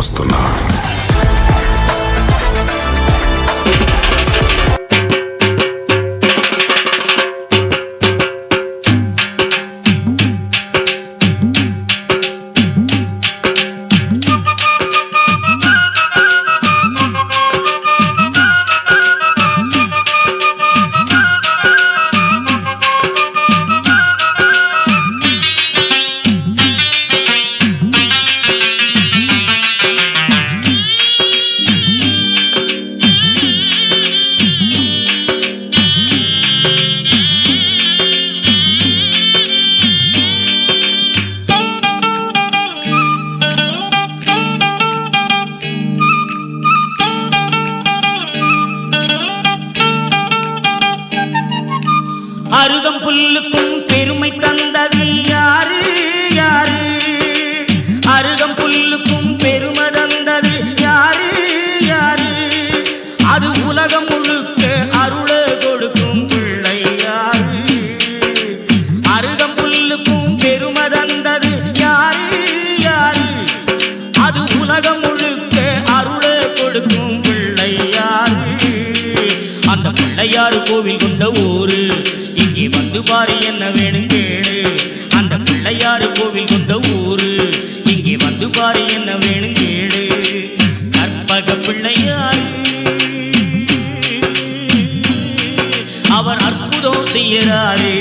వస్తున్నా. அருகம் புல்லுக்கும் பெருமை தந்தது யாரு யாரு? அருகம் புல்லுக்கும் பெருமை தந்தது யாரு யாரு? அது உலகம் முழுக்க அருள கொடுக்கும் பிள்ளை யாரு? அருகம் புல்லுக்கும் பெருமை தந்தது யாரு யாரு? அது உலகம் முழுக்க அருள கொடுக்கும் பிள்ளை யாரு? அந்த பிள்ளையாறு கோவில் கொண்ட ஊரு, இங்கே வந்து பாரு என்ன வேணும் கேளு. அந்த பிள்ளையாறு கோவில் கொண்ட ஊரு, இங்கே வந்து பாரு என்ன வேணும் கேளு. கற்பக பிள்ளையாரு அவர் அற்புதம் செய்யறாரு.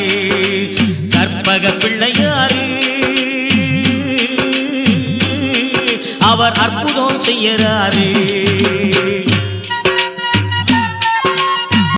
கற்பக பிள்ளையாரு அவர் அற்புதம் செய்யறாரு.